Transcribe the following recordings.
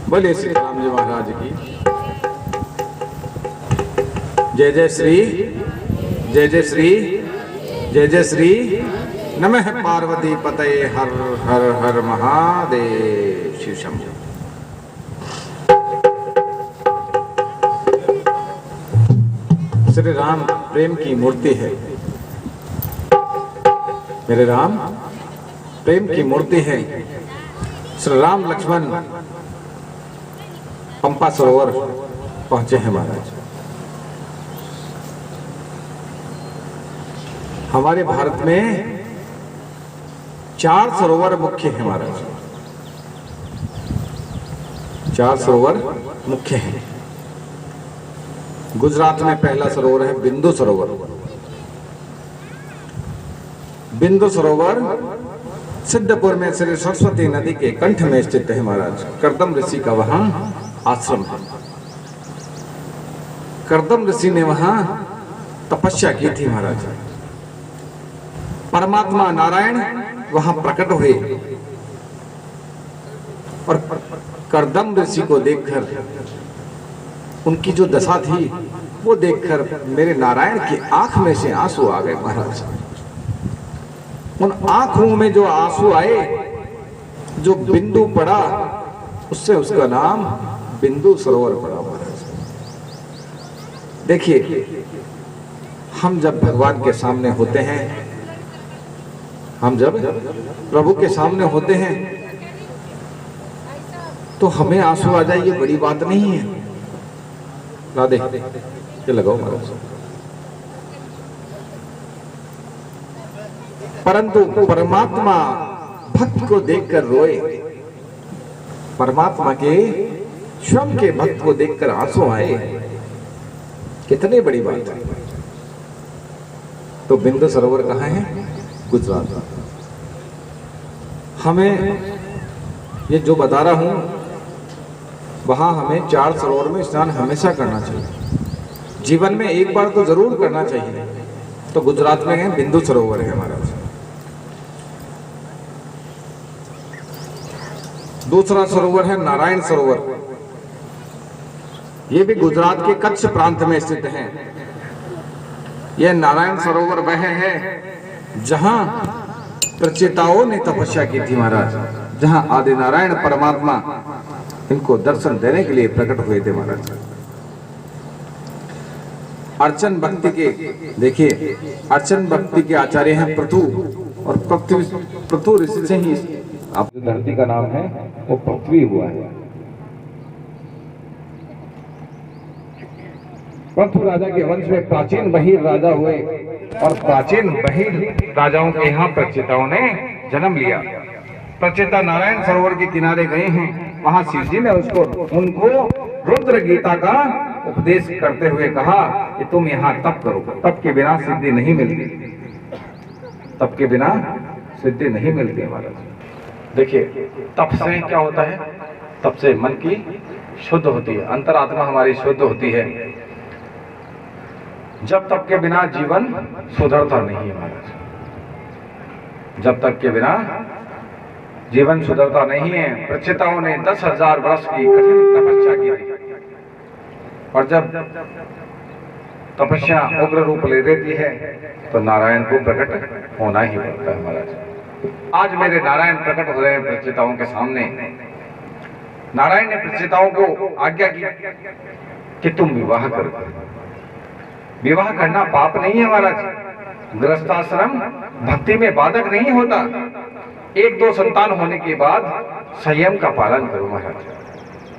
बोले श्री राम जी महाराज की जय जय श्री जय जय श्री जय जय श्री नमः पार्वती पतये हर हर हर महादेव शिव शंभो। श्री राम प्रेम की मूर्ति है। मेरे राम प्रेम की मूर्ति है। श्री राम लक्ष्मण पंपा सरोवर पहुंचे हैं महाराज। हमारे भारत में 4 सरोवर मुख्य हैं महाराज। 4 सरोवर मुख्य हैं। गुजरात में पहला सरोवर है बिंदु सरोवर। बिंदु सरोवर सिद्धपुर में श्री सरस्वती नदी के कंठ में स्थित है महाराज। कर्दम ऋषि का वहां आश्रम है। कर्दम ऋषि ने वहां तपस्या की थी महाराज। परमात्मा नारायण वहां प्रकट हुए और कर्दम ऋषि को देखकर उनकी जो दशा थी वो देखकर मेरे नारायण की आंख में से आंसू आ गए महाराज। उन आंखों में जो आंसू आए, जो बिंदु पड़ा, उससे उसका नाम बिंदु सरोवर पड़ा महाराज। देखिए, हम जब भगवान के सामने होते हैं, हम जब प्रभु के सामने होते हैं तो हमें आंसू आ जाए, ये बड़ी बात नहीं है। राधे ये लगाओ महाराज। परंतु परमात्मा भक्त को देखकर रोए, परमात्मा के स्वयं के भक्त को देखकर आंसू आए, कितनी बड़ी बात है। तो बिंदु सरोवर कहाँ है? गुजरात। हमें ये जो बता रहा हूं, वहां हमें 4 सरोवर में स्नान हमेशा करना चाहिए। जीवन में एक बार तो जरूर करना चाहिए। तो गुजरात में है बिंदु सरोवर है महाराज। दूसरा सरोवर है नारायण सरोवर। यह भी गुजरात के कच्छ प्रांत में स्थित है। यह नारायण सरोवर वह है जहां प्रचेताओं ने तपस्या की थी महाराज, जहां आदि नारायण परमात्मा इनको दर्शन देने के लिए प्रकट हुए थे महाराज। अर्चन भक्ति के, देखिए, अर्चन भक्ति के आचार्य हैं पृथु, और पृथु ऋषि से ही आप धरती का नाम है वो पृथ्वी हुआ है। पृथु राजा के वंश में प्राचीन बहिर राजा हुए और प्राचीन बहिर राजाओं के यहाँ प्रचेताओं ने जन्म लिया। प्रचेता नारायण सरोवर के किनारे गए हैं। वहां शिव जी ने उनको रुद्र गीता का उपदेश करते हुए कहा कि तुम यहाँ तप करो, तप के बिना सिद्धि नहीं मिलती, तप के बिना सिद्धि नहीं मिलती महाराज। देखिए, तप से क्या होता है? तप से मन की शुद्ध होती है, अंतरात्मा हमारी शुद्ध होती है। जब तप के बिना जीवन सुधरता नहीं है महाराज। जब तक के बिना जीवन सुधरता नहीं है। प्रचेताओं ने 10,000 वर्ष की कठिन तपस्या की और जब तपस्या उग्र रूप ले लेती है तो नारायण को प्रकट होना ही पड़ता है महाराज। आज मेरे नारायण प्रकट हो रहे हैं प्रचेताओं के सामने। नारायण ने प्रचेताओं को आज्ञा की कि तुम विवाह करो। विवाह करना पाप नहीं है महाराज। गृहस्थाश्रम भक्ति में बाधक नहीं होता। 1-2 संतान होने के बाद संयम का पालन करो महाराज।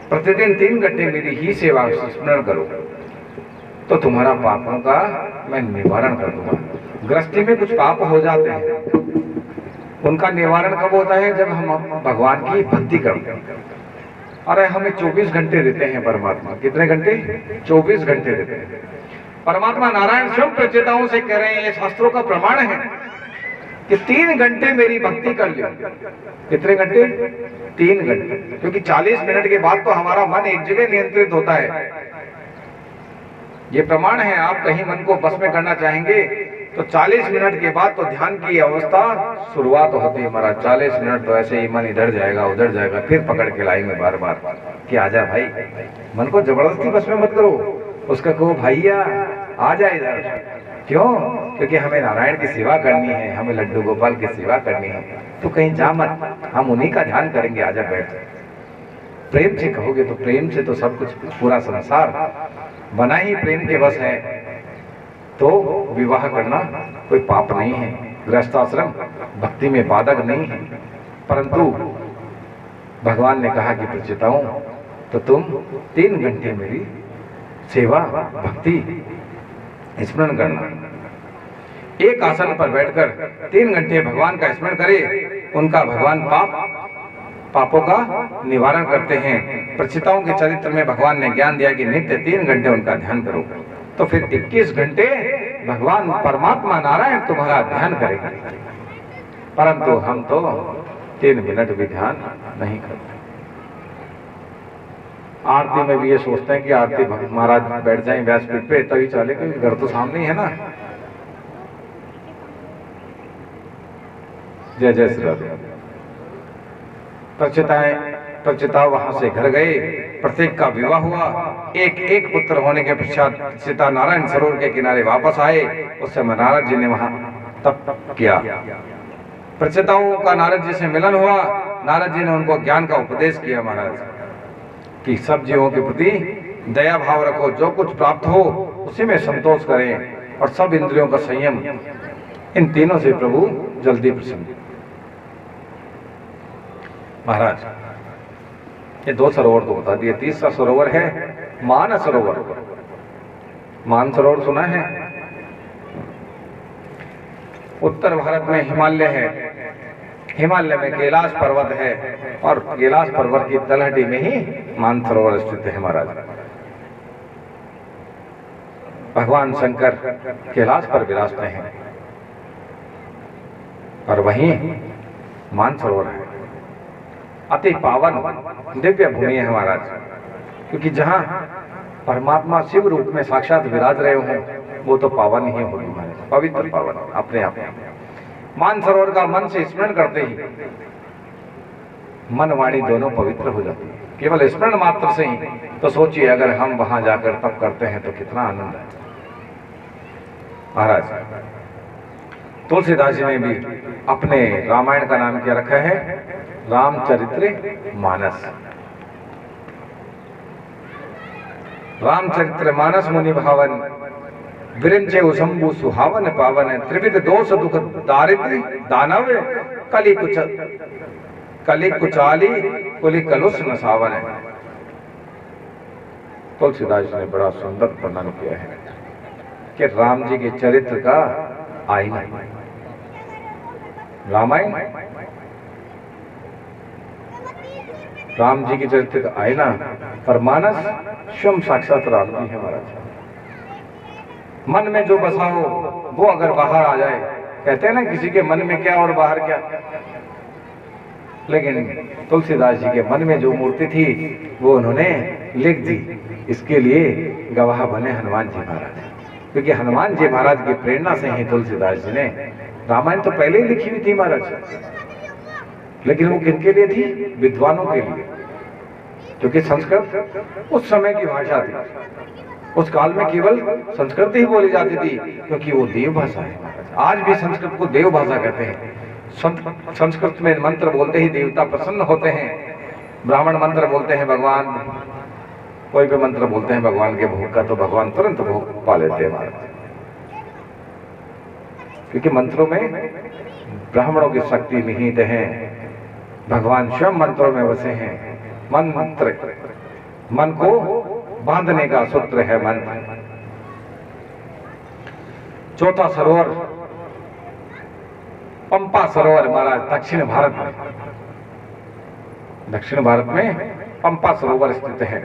प्रतिदिन 3 घंटे मेरी ही सेवा स्मरण करो तो तुम्हारा पापों का मैं निवारण कर दूंगा। गृहस्थी में कुछ पाप हो जाते हैं, उनका निवारण कब होता है? जब हम भगवान की भक्ति करते हैं। अरे हमें 24 घंटे देते हैं परमात्मा। कितने घंटे? 24 घंटे देते हैं। परमात्मा नारायण स्वयं प्रचेताओं से कह रहे हैं, ये शास्त्रों का प्रमाण है कि 3 घंटे मेरी भक्ति कर लो। कितने घंटे? 3 घंटे। क्योंकि 40 मिनट के बाद तो हमारा मन एक जगह नियंत्रित होता है। ये प्रमाण है। आप कहीं मन को बस में करना चाहेंगे तो 40 मिनट के बाद तो ध्यान की अवस्था शुरुआत होती है महाराज। 40 मिनट तो ऐसे ही मन इधर जाएगा उधर जाएगा, फिर पकड़ के लाएंगे बार बार कि आजा भाई। मन को जबरदस्ती बस में मत करो, उसका कहो भैया आ जा इधर। क्यों? क्योंकि हमें नारायण की सेवा करनी है, हमें लड्डू गोपाल की सेवा करनी है। तो कहीं जा मत, हम उन्हीं का ध्यान करेंगे, आजा बैठ। प्रेम से कहोगे तो प्रेम से तो सब कुछ, पूरा संसार बना ही प्रेम के बस है। तो विवाह करना कोई पाप नहीं है, गृहस्थाश्रम भक्ति में बाधक नहीं है। परंतु भगवान ने कहा कि प्रचिताओं, तो तुम 3 घंटे मेरी सेवा भक्ति स्मरण करना। एक आसन पर बैठकर 3 घंटे भगवान का स्मरण करे, उनका भगवान पापों का निवारण करते हैं। प्रचिताओं के चरित्र में भगवान ने ज्ञान दिया कि नित्य 3 घंटे उनका ध्यान करो, तो फिर 21 घंटे भगवान परमात्मा नारायण तुम्हारा ध्यान करेंगे। परंतु हम तो 3 मिनट भी ध्यान नहीं करते। आरती में भी ये सोचते हैं कि आरती महाराज बैठ जाएं व्यासपीठ पे तभी चले, क्योंकि घर तो सामने ही है ना। जय जय श्री राम। प्रचिताओं वहां से घर गए, प्रत्येक का विवाह हुआ। एक एक पुत्र होने के पश्चात सीता नारायण सरोवर के किनारे वापस आए। उस समय नारद जी ने वहां तप किया। प्रचिताओं का नारद जी से मिलन हुआ। नारद जी ने उनको ज्ञान का उपदेश किया महाराज कि सब जीवों के प्रति दया भाव रखो, जो कुछ प्राप्त हो उसी में संतोष करें, और सब इंद्रियों का संयम, इन तीनों से प्रभु जल्दी प्रसन्न। महाराज ये 2 सरोवर तो बता दिए, तीसरा सरोवर है मान सरोवर। मान सरोवर सुना है? उत्तर भारत में हिमालय है, हिमालय में कैलाश पर्वत है, और कैलाश पर्वत की तलहटी में ही मान सरोवर स्थित है महाराज। भगवान शंकर कैलाश पर विराजते हैं, और वहीं मान सरोवर है। अति पावन दिव्य भूमि है महाराज, क्योंकि जहां परमात्मा शिव रूप में साक्षात विराज रहे हों वो तो पावन ही होगी महाराज, पवित्र पावन अपने आप में। मान सरोवर का मन से स्मरण करते ही मन वाणी दोनों पवित्र हो जाती है, केवल स्मरण मात्र से ही। तो सोचिए अगर हम वहां जाकर तप करते हैं तो कितना आनंद है महाराज। तुलसीदास जी ने भी अपने रामायण का नाम क्या रखा है? रामचरित्र मानस। रामचरित्र मानस मुनि भावन, विरंचे शंभु सुहावन पावन, त्रिविध दोष दुख दारिद्र दानव, कली कुचाली कुली कलुष नसावन। तुलसीदास जी ने बड़ा सुंदर वर्णन किया है कि राम जी के चरित्र का आईना रामायण, राम जी के चरित्र का आईना, पर मानस स्वयं साक्षात राम जी है महाराज। मन में जो बसा हो वो अगर बाहर आ जाए, कहते हैं ना किसी के मन में क्या और बाहर क्या, लेकिन तुलसीदास जी के मन में जो मूर्ति थी वो उन्होंने लिख दी। इसके लिए गवाह बने हनुमान जी महाराज, क्योंकि हनुमान जी महाराज की प्रेरणा से ही तुलसीदास जी ने रामायण तो पहले ही लिखी हुई थी महाराज, लेकिन वो किनके लिए थी? विद्वानों के लिए, क्योंकि संस्कृत उस समय की भाषा थी। उस काल में केवल संस्कृत ही बोली जाती थी, क्योंकि वो देव भाषा है। आज भी संस्कृत को देव भाषा कहते हैं। संस्कृत में मंत्र बोलते ही देवता प्रसन्न होते हैं। ब्राह्मण मंत्र बोलते हैं भगवान, कोई भी मंत्र बोलते हैं भगवान के भोग का, तो भगवान तुरंत भोग पा लेते हैं महाराज, क्योंकि मंत्रों में ब्राह्मणों की शक्ति निहित है। भगवान स्वयं मंत्रों में बसे हैं। मंत्र मन को बांधने का सूत्र है मंत्र। चौथा सरोवर पंपा सरोवर महाराज, दक्षिण भारत में, दक्षिण भारत में पंपा सरोवर स्थित है।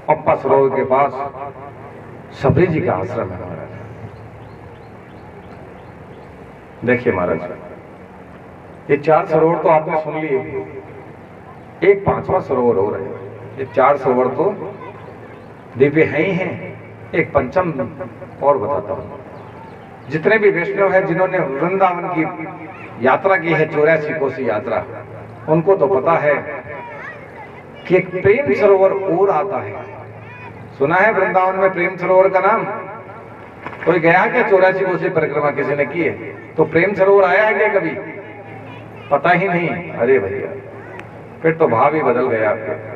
पंपा सरोवर के पास सबरी जी का आश्रम है महाराज। देखिए महाराज, ये 4 सरोवर तो आपने सुन लिए, एक 5वां सरोवर हो रहा है। ये 4 सरोवर तो दिव्य है ही हैं, एक पंचम और बताता हूँ। जितने भी वैष्णव हैं जिन्होंने वृंदावन की यात्रा की है, 84 कोसी यात्रा, उनको तो पता है कि एक प्रेम सरोवर और आता है। सुना है वृंदावन में प्रेम सरोवर का नाम? कोई गया क्या 84 कोसी परिक्रमा किसी ने की है? तो प्रेम सरोवर आया है क्या कभी? पता ही नहीं। अरे भैया, फिर तो भाव ही बदल गया आपके।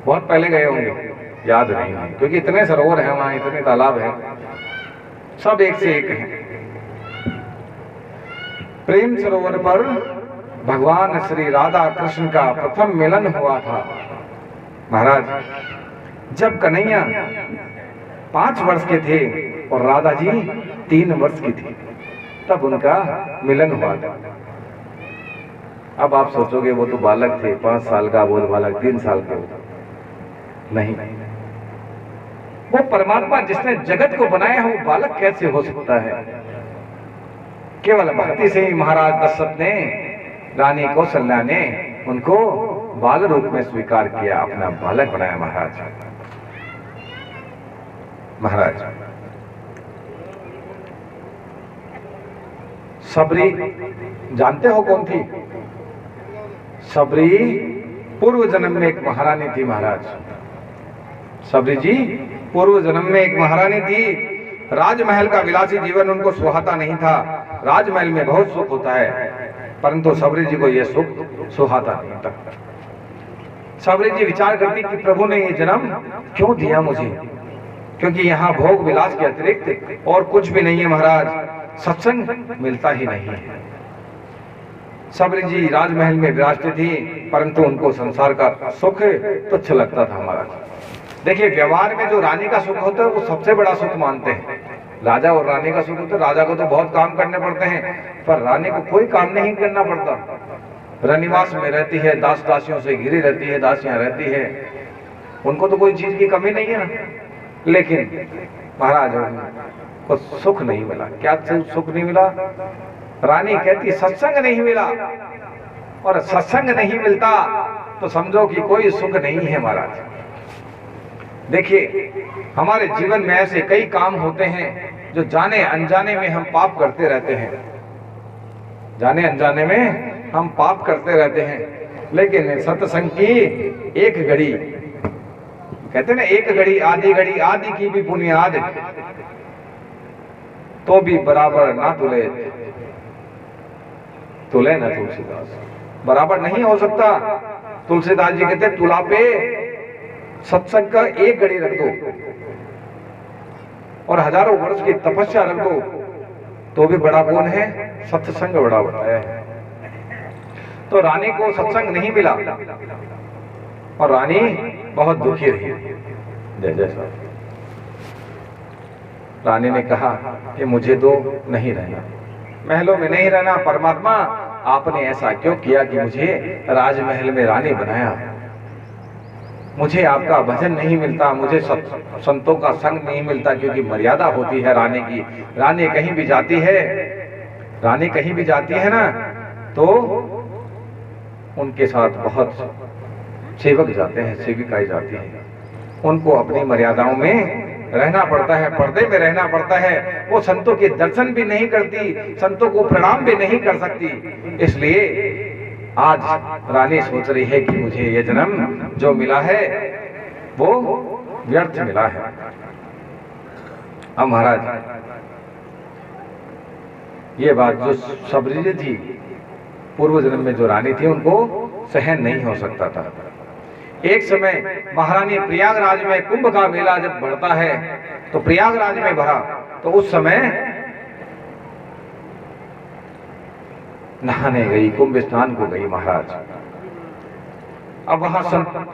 बहुत पहले गए होंगे, याद नहीं है, क्योंकि इतने सरोवर हैं वहां, इतने तालाब हैं, सब एक से एक हैं। प्रेम सरोवर पर भगवान श्री राधा कृष्ण का प्रथम मिलन हुआ था। महाराज, जब कन्हैया 5 वर्ष के थे और राधा जी 3 वर्ष की थी, तब उनका मिलन हुआ था। अब आप सोचोगे वो तो बालक थे, 5 साल का बोध बालक, 3 साल के होता नहीं। वो परमात्मा जिसने जगत को बनाया है वो बालक कैसे हो सकता है? केवल भक्ति से ही महाराज दशरथ ने, रानी कौशल्या ने उनको बाल रूप में स्वीकार किया, अपना बालक बनाया। महाराज सबरी जानते हो कौन थी? सबरी पूर्व जन्म में एक महारानी थी। महाराज सबरी जी पूर्व जन्म में एक महारानी थी। राजमहल का विलासी जीवन उनको सुहाता नहीं था। राजमहल में बहुत सुख होता है, परंतु सबरी जी को यह सुख सुहाता नहीं था। सबरी जी विचार करती कि प्रभु ने ये जन्म क्यों दिया मुझे, क्योंकि यहाँ भोग विलास के अतिरिक्त और कुछ भी नहीं है। महाराज सत्संग मिलता ही नहीं है। सबरी जी राजमहल में विराजती थी, परंतु उनको संसार का सुख तुच्छ लगता था। महाराज देखिए, व्यवहार में जो रानी का सुख होता है वो सबसे बड़ा सुख मानते हैं। राजा और रानी का सुख होता है, राजा को तो बहुत काम करने पड़ते हैं, पर रानी को कोई काम नहीं करना पड़ता। रनिवास में रहती है, दास दासियों से घिरी रहती है, दासियां रहती है, उनको तो कोई चीज की कमी नहीं है ना। लेकिन महाराज को सुख नहीं मिला। क्या सुख नहीं मिला? रानी कहती सत्संग नहीं मिला, और सत्संग नहीं मिलता तो समझो कि कोई सुख नहीं है। महाराज देखिए, हमारे जीवन में ऐसे कई काम होते हैं जो जाने अनजाने में हम पाप करते रहते हैं। जाने अनजाने में हम पाप करते रहते हैं, लेकिन सत्संग की एक घड़ी, कहते ना एक घड़ी आधी घड़ी, आधी की भी बुनियाद तो भी बराबर ना तुले, तुले ना तुलसीदास, बराबर नहीं हो सकता। तुलसीदास जी कहते तुला पे सत्संग का एक घड़ी रख दो और हजारों वर्ष की तपस्या रख दो, तो भी बड़ा कौन है? सत्संग बड़ा बताया है। तो रानी को सत्संग नहीं मिला और रानी बहुत दुखी रही। जय जय साहब। रानी ने कहा कि मुझे तो नहीं रहना, महलों में नहीं रहना। परमात्मा आपने ऐसा क्यों किया कि मुझे राजमहल में रानी बनाया? मुझे आपका भजन नहीं मिलता, मुझे संतों का संग नहीं मिलता, क्योंकि मर्यादा होती है रानी की। रानी कहीं भी जाती है, रानी कहीं भी जाती है ना, तो उनके साथ बहुत सेवक जाते हैं, सेविकाएं जाती हैं। उनको अपनी मर्यादाओं में रहना पड़ता है, पर्दे में रहना पड़ता है। वो संतों के दर्शन भी नहीं करती, संतों को प्रणाम भी नहीं कर सकती। इसलिए आज रानी सोच रही है कि मुझे ये जन्म जो मिला है वो व्यर्थ मिला है। अब महाराज ये बात जो सबरी जी थी, पूर्व जन्म में जो रानी थी, उनको सहन नहीं हो सकता था। एक समय महारानी प्रयागराज में कुंभ का मेला जब बढ़ता है तो प्रयागराज में भरा, तो उस समय नहाने गई, कुंभ स्नान को गई महाराज। अब वहां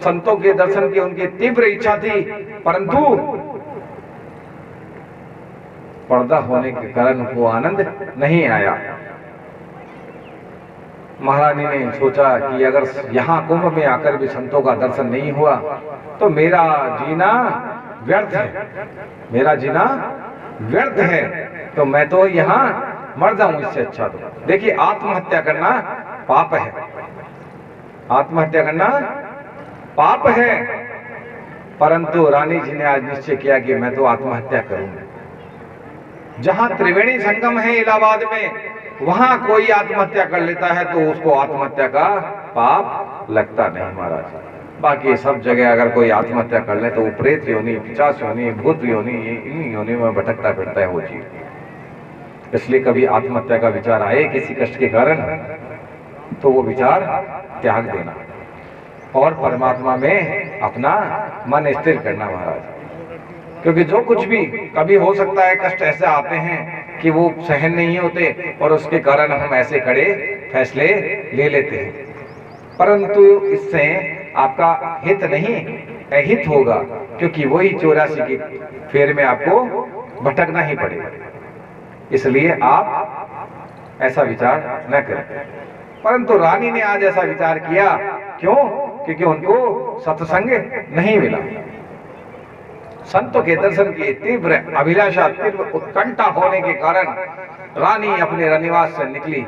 संतों के दर्शन की उनकी तीव्र इच्छा थी, परंतु पर्दा होने के कारण वो आनंद नहीं आया। महारानी ने सोचा कि अगर यहाँ कुंभ में आकर भी संतों का दर्शन नहीं हुआ तो मेरा जीना व्यर्थ है, मेरा जीना व्यर्थ है, तो मैं तो यहाँ मर जाऊं, इससे अच्छा तो। देखिए, आत्महत्या करना पाप है, आत्महत्या करना पाप है, परंतु रानी जी ने आज निश्चय किया कि मैं तो आत्महत्या करूंगा। जहां त्रिवेणी संगम है इलाहाबाद में, वहां कोई आत्महत्या कर लेता है तो उसको आत्महत्या का पाप लगता नहीं महाराज। बाकी सब जगह अगर कोई आत्महत्या कर ले तो वो प्रेत योनि, पिशाच योनि, भूत योनि, इन योनि में भटकता फिरता है वो जीव। इसलिए कभी आत्महत्या का विचार आए किसी कष्ट के कारण तो वो विचार त्याग देना और परमात्मा में अपना मन स्थिर करना महाराज। क्योंकि जो कुछ भी कभी हो सकता है, कष्ट ऐसे आते हैं कि वो सहन नहीं होते और उसके कारण हम ऐसे कड़े फैसले ले लेते हैं, परंतु इससे आपका हित नहीं अहित होगा, क्योंकि वही 84 की फेर में आपको भटकना ही पड़ेगा। इसलिए आप ऐसा विचार न करें। परंतु रानी ने आज ऐसा विचार किया, क्यों? क्योंकि उनको सत्संग नहीं मिला। संतों के दर्शन की तीव्र अभिलाषा, तीव्र उत्कंठा होने के कारण रानी अपने रनिवास से निकली,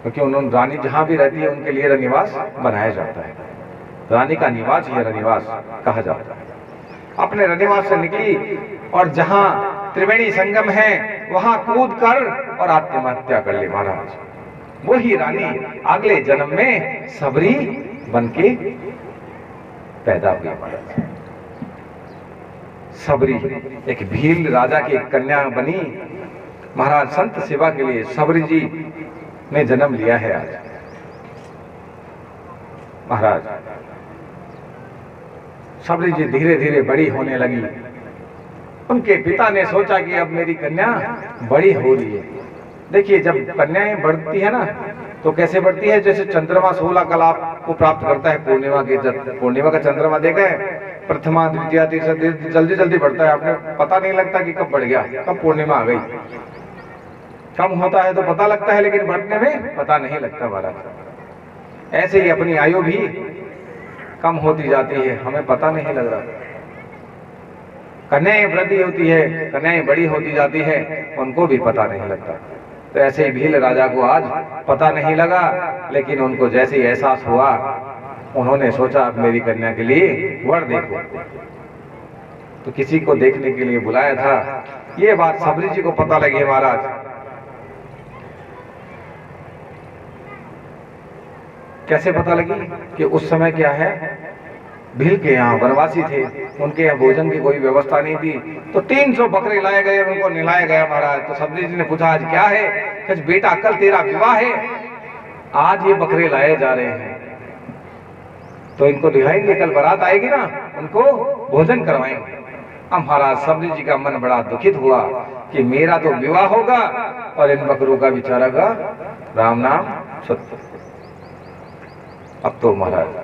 क्योंकि उन्होंने रानी जहां भी रहती है उनके लिए रनिवास बनाया जाता है। रानी का निवास ही रनिवास कहा जाता है। अपने रनिवास से निकली और जहां त्रिवेणी संगम है वहां कूद कर और आत्महत्या कर ली महाराज। वही रानी अगले जन्म में सबरी बनके पैदा हुई महाराज। सबरी एक भील राजा की कन्या बनी महाराज। संत सेवा के लिए सबरी जी ने जन्म लिया है आज महाराज। सबरी जी धीरे धीरे बड़ी होने लगी। उनके पिता ने सोचा कि अब मेरी कन्या बड़ी हो रही है। देखिए, जब कन्याएं बढ़ती है ना तो कैसे बढ़ती है? जैसे चंद्रमा 16 कला को प्राप्त करता है पूर्णिमा के, पूर्णिमा का चंद्रमा देखा है, प्रथमा द्वितीया तीसरा जल्दी जल्दी बढ़ता है। आपने पता नहीं लगता कि कब बढ़ गया, कब पूर्णिमा आ गई। कम होता है तो पता लगता है, लेकिन बढ़ने में पता नहीं लगता महाराज। ऐसे ही अपनी आयु भी कम होती जाती है, हमें पता नहीं लग रहा। कन्याएं वृद्धि होती है, कन्याएं बड़ी होती जाती है, उनको भी पता नहीं लगता। तो ऐसे ही भील राजा को आज पता नहीं लगा, लेकिन उनको जैसे ही एहसास हुआ उन्होंने सोचा अब मेरी कन्या के लिए वर देखो। तो किसी को देखने के लिए बुलाया था। ये बात सबरी जी को पता लगी महाराज। कैसे पता लगी? कि उस समय क्या है, भील के यहाँ वनवासी थे, उनके यहाँ भोजन की कोई व्यवस्था नहीं थी, तो 300 बकरे लाए गए, उनको निलाया गया महाराज। तो सबरी जी ने पूछा आज क्या है? कि बेटा कल तेरा विवाह है, आज ये बकरे लाए जा रहे हैं, तो इनको दिखाएंगे, कल बारात आएगी ना, उनको भोजन करवाएंगे। अब महाराज सबरी जी का मन बड़ा दुखित हुआ कि मेरा तो विवाह होगा और इन बकरों का बेचारा का राम नाम सत्य। अब तो महाराज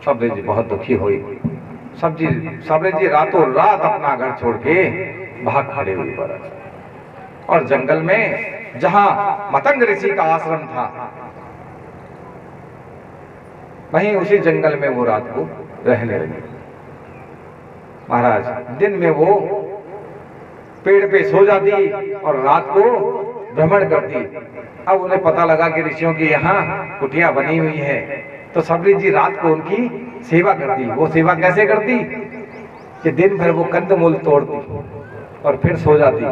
सबरी जी बहुत दुखी हुई। सबरी जी रातों रात अपना घर छोड़ के भाग खड़े हुई महाराज। और जंगल में जहां मतंग ऋषि का आश्रम था, वहीं उसी जंगल में वो रात को रहने लगी महाराज। दिन में वो पेड़ पे सो जाती और रात को भ्रमण करती। अब उन्हें पता लगा कि ऋषियों की यहाँ कुटिया बनी हुई है, तो सबरी जी रात को उनकी सेवा करती। वो सेवा कैसे करती कि दिन भर वो कंदमूल तोड़ती और फिर सो जाती।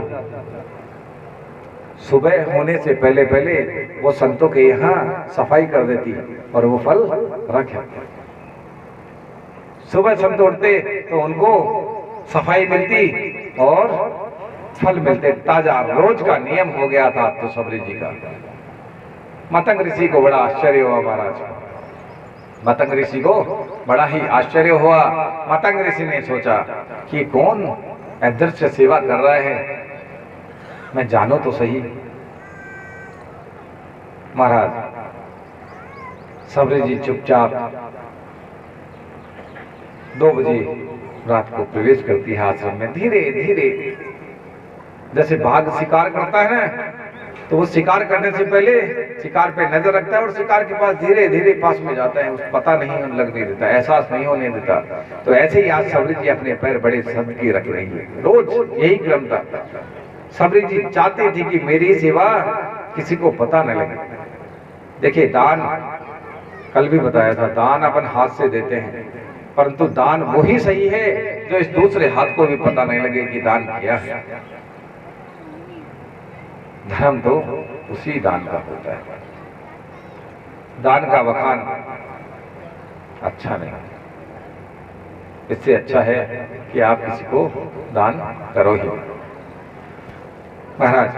सुबह होने से पहले पहले वो संतों के यहाँ सफाई कर देती और वो फल रख। सुबह संत उठते तो उनको सफाई मिलती और फल मिलते ताजा। रोज का नियम हो गया था तो सबरी जी का। मतंग ऋषि को बड़ा आश्चर्य हुआ महाराज। मतंग ऋषि को बड़ा ही आश्चर्य हुआ। मतंग ऋषि ने सोचा कि कौन अदृश्य सेवा कर रहा है, मैं जानो तो सही। महाराज सबरी जी चुपचाप 2 बजे रात को प्रवेश करती है आश्रम में। धीरे धीरे जैसे बाघ शिकार करता है ना, तो वो शिकार करने से पहले शिकार पे नजर रखता है और शिकार के पास धीरे धीरे पास में जाता है। उस पता नहीं लगने देता, एहसास नहीं होने देता। तो ऐसे ही आज सबरी जी अपने पैर बड़े सदके रख रही है। रोज यही क्रम था। सबरी जी चाहती थी कि मेरी सेवा किसी को पता न लगे। देखिए, दान कल भी बताया था, दान अपन हाथ से देते हैं, परंतु दान वही सही है जो इस दूसरे हाथ को भी पता नहीं लगे कि दान किया है। धर्म तो उसी दान का होता है। दान का बखान अच्छा नहीं, इससे अच्छा है कि आप किसी को दान करो ही। महाराज,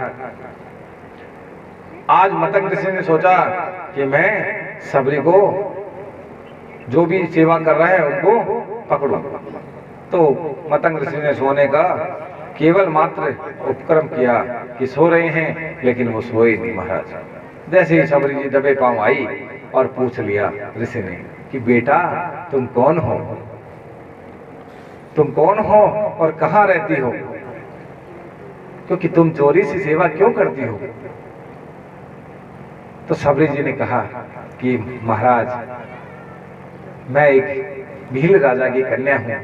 आज मतंग ऋषि ने सोचा कि मैं सबरी को जो भी सेवा कर रहा है उनको पकड़ूं। तो मतंग ऋषि ने सोने का केवल मात्र उपक्रम किया कि सो रहे हैं, लेकिन वो सोए नहीं। महाराज, जैसे ही सबरी जी दबे पांव आई और पूछ लिया ऋषि ने कि बेटा तुम कौन हो, तुम कौन हो और कहाँ रहती हो, क्योंकि तुम चोरी से सेवा क्यों करती हो। तो सबरी जी ने कहा कि महाराज, मैं एक भील राजा की कन्या हूं,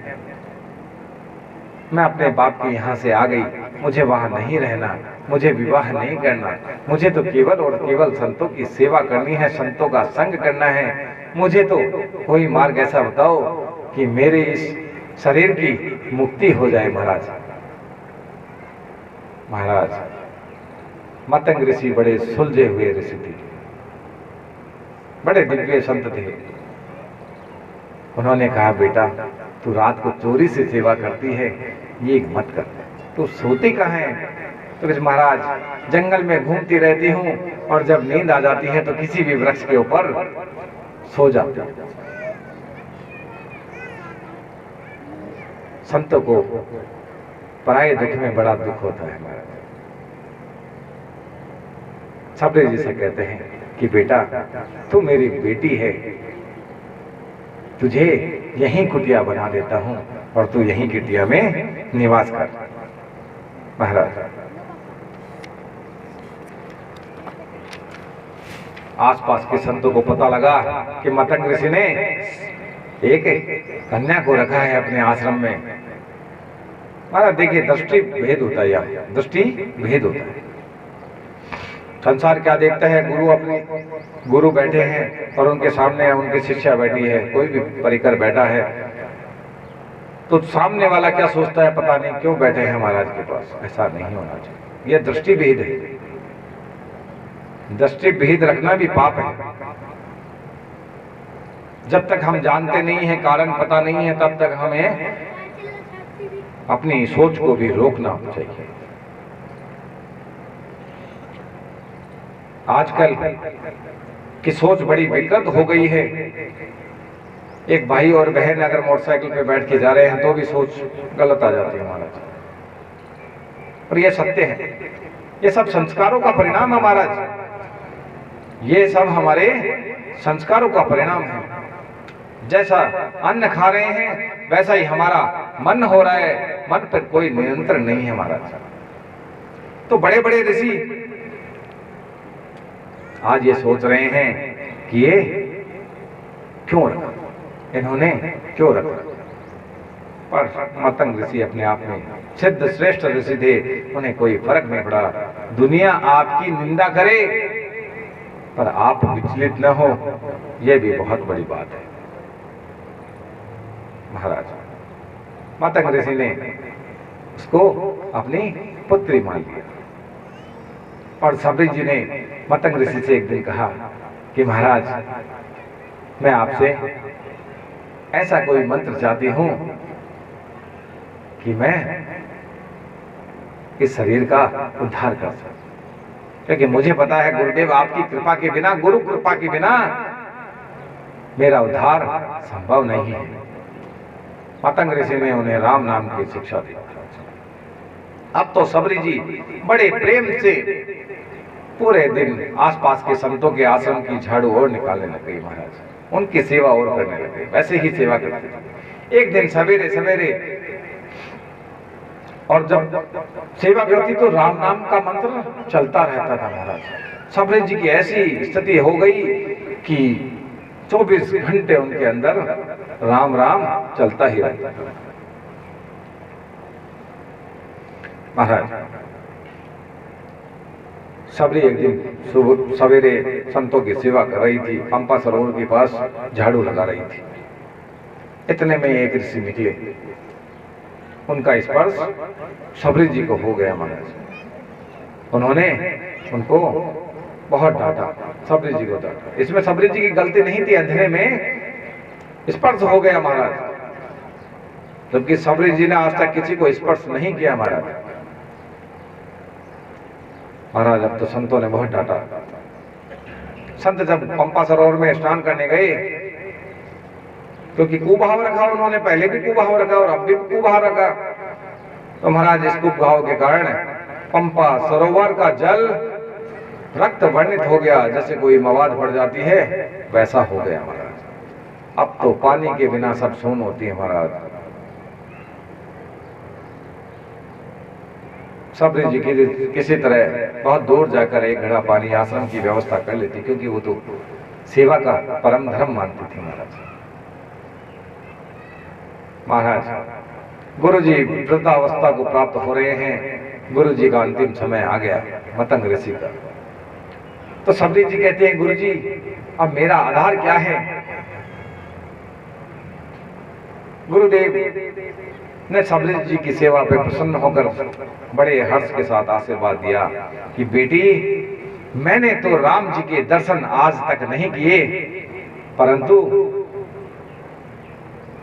मैं अपने बाप के यहाँ से आ गई, मुझे वहां नहीं रहना, मुझे विवाह नहीं करना, मुझे तो केवल और केवल संतों की सेवा करनी है, संतों का संग करना है। मुझे तो कोई मार्ग ऐसा बताओ कि मेरे इस शरीर की मुक्ति हो जाए। महाराज, महाराज, मतंग ऋषि बड़े सुलझे हुए ऋषि थे, बड़े दिव्य संत थे। उन्होंने कहा बेटा तू रात को चोरी से सेवा करती है, ये मत कर, तू सोती कहाँ है। तो फिर महाराज, जंगल में घूमती रहती हूँ और जब नींद आ जाती है तो किसी भी वृक्ष के ऊपर सो जाती हूँ। संतों को पराये दुख में बड़ा दुख होता है। महाराज, सबरी जी से कहते हैं कि बेटा तू मेरी बेटी है, तुझे यहीं कुटिया बना देता हूं और तू यहीं कुटिया में निवास कर। महाराज, आसपास के संतों को पता लगा कि मतंग ऋषि ने एक कन्या को रखा है अपने आश्रम में। महाराज देखिए, दृष्टि भेद होता है, यहाँ दृष्टि भेद होता है। संसार क्या देखता है, गुरु बैठे हैं और उनके सामने उनकी शिष्या बैठी है, कोई भी परिकर बैठा है, तो सामने वाला क्या सोचता है पता नहीं, क्यों बैठे हैं महाराज के पास। ऐसा नहीं होना चाहिए, यह दृष्टि भेद है। दृष्टि भेद रखना भी पाप है। जब तक हम जानते नहीं है, कारण पता नहीं है, तब तक हमें अपनी सोच को भी रोकना चाहिए। आजकल की सोच बड़ी विकृत हो गई है। एक भाई और बहन अगर मोटरसाइकिल पे बैठ के जा रहे हैं तो भी सोच गलत आ जाती है महाराज। और ये सत्य है, ये सब संस्कारों का परिणाम है महाराज, ये सब हमारे संस्कारों का परिणाम है। जैसा अन्न खा रहे हैं वैसा ही हमारा मन हो रहा है, मन पर कोई नियंत्रण नहीं है महाराज। तो बड़े बड़े ऋषि आज ये सोच रहे हैं कि ये क्यों रखा, इन्होंने क्यों रखा। पर मतंग ऋषि अपने आप में सिद्ध श्रेष्ठ ऋषि थे, उन्हें कोई फर्क नहीं पड़ा। दुनिया आपकी निंदा करे पर आप विचलित न हो, यह भी बहुत बड़ी बात है। महाराज, मतंग ऋषि ने उसको अपनी पुत्री मान लिया। और सबरी जी ने मतंग ऋषि से एक दिन कहा कि महाराज, मैं आपसे ऐसा कोई मंत्र चाहती हूं कि मैं इस शरीर का उद्धार कर सकूं, क्योंकि मुझे पता है गुरुदेव आपकी कृपा के बिना, गुरु कृपा के बिना मेरा उद्धार संभव नहीं है। मतंग ऋषि ने उन्हें राम नाम की शिक्षा दी। अब तो सबरी जी बड़े प्रेम से पूरे दिन आसपास के संतों के आश्रम की झाड़ू और निकालने लग गई महाराज, उनकी सेवा और करने लगे, वैसे ही सेवा करते थे। एक दिन सवेरे सवेरे और जब सेवा करती तो राम नाम का मंत्र चलता रहता था महाराज। सबरी जी की ऐसी स्थिति हो गई कि 24 घंटे उनके अंदर राम राम चलता ही रहता था। महाराज, सबरी एक दिन सवेरे संतों की सेवा कर रही थी, पंपा सरोवर के पास झाड़ू लगा रही थी। इतने में एक ऋषि निकले, उनका स्पर्श सबरी जी को हो गया महाराज। उन्होंने उनको बहुत डांटा, सबरी जी को डांटा। इसमें सबरी जी की गलती नहीं थी, अंधेरे में स्पर्श हो गया महाराज, जबकि सबरी जी ने आज तक किसी को स्पर्श नहीं किया महाराज। महाराज अब तो संतों ने बहुत डांटा। संत जब पंपा सरोवर में स्नान करने गए, क्योंकि कुभाव रखा उन्होंने, पहले भी कुभाव रखा और अब भी कुभाव रखा, तो महाराज इस कुभाव के कारण पंपा सरोवर का जल रक्त वर्णित हो गया, जैसे कोई मवाद पड़ जाती है वैसा हो गया महाराज। अब तो पानी के बिना सब सून होती है महाराज। सबरी जी की किसी तरह बहुत दूर जाकर एक घड़ा पानी आश्रम की व्यवस्था कर लेती, क्योंकि वो तो सेवा का परम धर्म मानती थी महाराज। महाराज गुरु जी वृद्धावस्था को प्राप्त हो रहे हैं, गुरु जी का अंतिम समय आ गया मतंग ऋषि का। तो सबरी जी कहते हैं, गुरु जी अब मेरा आधार क्या है? गुरुदेव ने सबरी जी की सेवा पे प्रसन्न होकर बड़े हर्ष के साथ आशीर्वाद दिया कि बेटी, मैंने तो राम जी के दर्शन आज तक नहीं किए, परंतु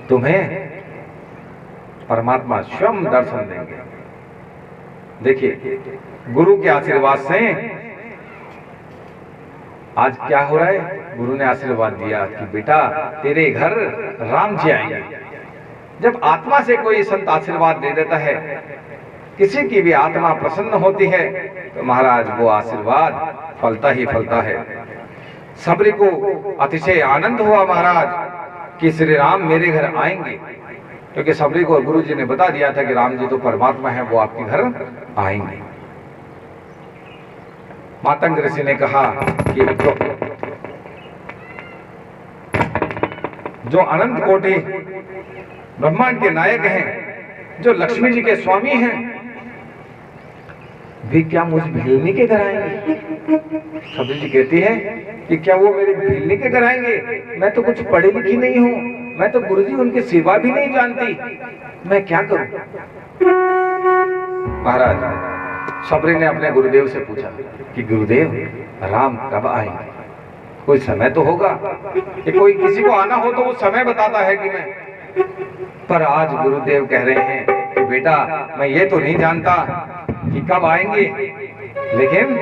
तुम्हें परमात्मा स्वयं दर्शन देंगे। देखिए, गुरु के आशीर्वाद से आज क्या हो रहा है? गुरु ने आशीर्वाद दिया कि बेटा तेरे घर राम जी आएंगे। जब आत्मा से कोई संत आशीर्वाद दे देता है, किसी की भी आत्मा प्रसन्न होती है, तो महाराज वो आशीर्वाद फलता ही फलता है। सबरी को अतिशय आनंद हुआ महाराज कि श्री राम मेरे घर आएंगे, क्योंकि सबरी को गुरु जी ने बता दिया था कि राम जी तो परमात्मा है, वो आपके घर आएंगे। मातंग ऋषि ने कहा कि जो अनंत कोटि ब्रह्मांड के नायक हैं, जो लक्ष्मी जी के स्वामी हैं, भी क्या मुझ भीलनी के घर आएंगे? सबरी जी कहती है कि क्या वो मेरे भीलनी के घर आएंगे? मैं तो कुछ पढ़ी लिखी नहीं हूं, मैं तो गुरुजी उनकी सेवा भी नहीं जानती, मैं क्या करूं? महाराज सबरी ने अपने गुरुदेव से पूछा कि गुरुदेव राम कब आएंगे? कोई समय तो होगा कि कोई किसी को आना हो तो वो समय बताता है कि मैं, पर आज गुरुदेव कह रहे हैं कि बेटा मैं ये तो नहीं जानता कि कब आएंगे, लेकिन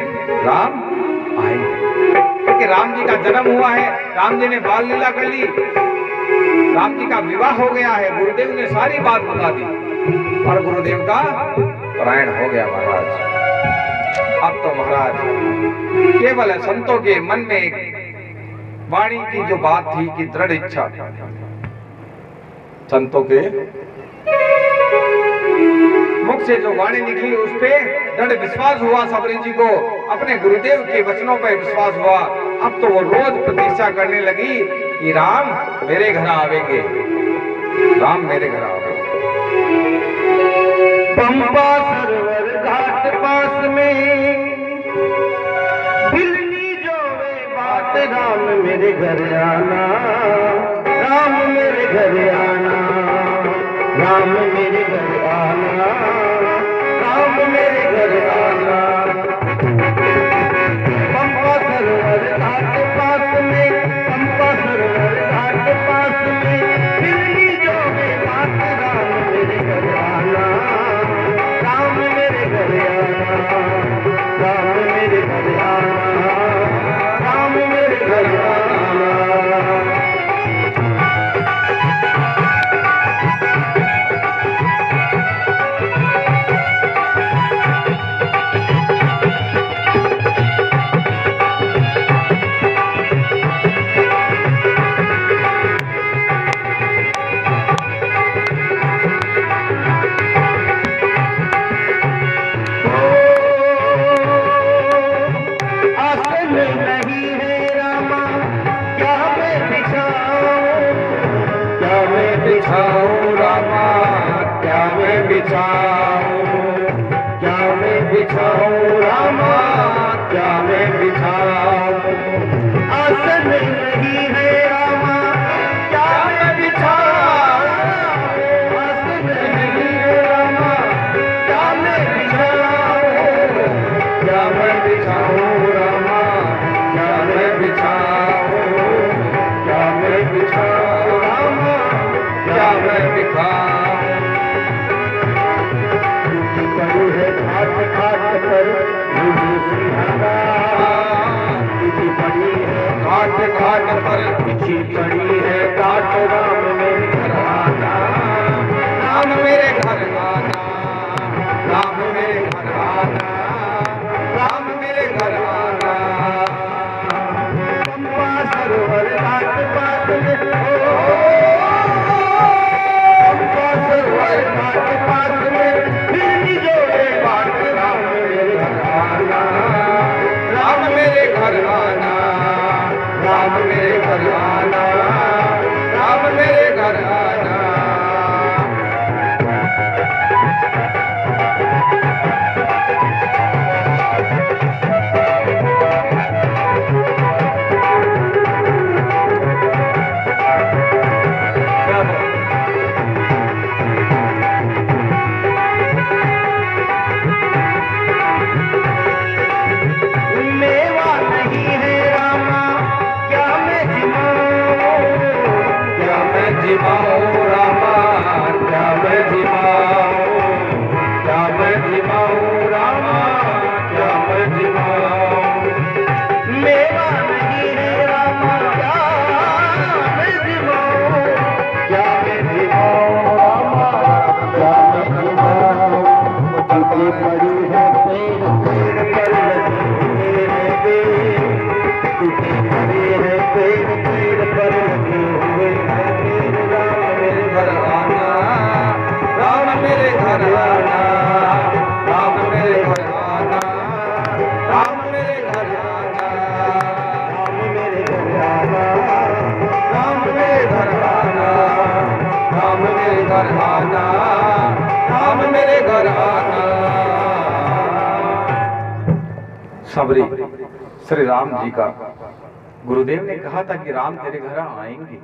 राम आएंगे, क्योंकि राम जी का जन्म हुआ है, राम जी ने बाल लीला कर ली, राम जी का विवाह हो गया है, गुरुदेव ने सारी बात बता दी और गुरुदेव का परायण हो गया महाराज। अब तो महाराज केवल संतों के मन में वाणी की जो बात थी कि दृढ़ इच्छा, संतों के मुख से जो वाणी निकली उस पे दृढ़ विश्वास हुआ सबरी जी को, अपने गुरुदेव के वचनों पर विश्वास हुआ। अब तो वो रोज प्रतीक्षा करने लगी कि राम मेरे घर आवेंगे, राम मेरे घर आवेंगे। पंपा सरोवर घाट पास में बिल्ली जो वे बात, राम मेरे घर आना, राम मेरे घर आना, राम मेरे घर आना, राम मेरे घर आना। पंपा सरोवर घाट पास में, पंपा सरोवर घाट पास में बिल्ली जो वे बात, राम मेरे घर आना, राम मेरे घर आना, राम मेरे घर आना, राम मेरे घर आना। आसन नहीं है रामा, क्या मैं बिछाऊं? बिछाऊं रामा क्या मैं दिखाऊं। टूटी पड़ी है घाट घाट पर मुझे सिंहारा, टूटी पड़ी है घाट घाट पर बिछी पड़ी है घाट राम मेरे घर आना, राम मेरे घर आना, राम मेरे घर आना, राम मेरे घर आना। पंपा सरोवर घाट पास में पंपा सरोवर घाट पास में फिर जोड़े बाट राम मेरे घर आना, राम मेरे घर आना, राम मेरे घर आना, राम मेरे घर आना। मेवा नहीं है रामा क्या मैं जिमाऊं, क्या मैं जिमाऊं रामा, क्या मैं जिमाऊं, क्या मैं जिमाऊं रामा, क्या मैं जिमाऊं। मेवा नहीं है रामा क्या मैं जिमाऊं, क्या मैं जिमाऊं रामा क्या मैं जिमाऊं। टूटी पड़ी है पेड़ पेड़ पर लगे हैं बेर, टूटी पड़ी है पेड़ पेड़ पर लगे हुए हैं बेर। राम मेरे घर आना, राम मेरे घर आना, राम मेरे घर आना, राम मेरे घर आना, राम मेरे घर आना, राम मेरे घर आना, राम मेरे घर आना। सबरी श्री राम जी का गुरुदेव ने कहा था कि राम तेरे घर आएंगे।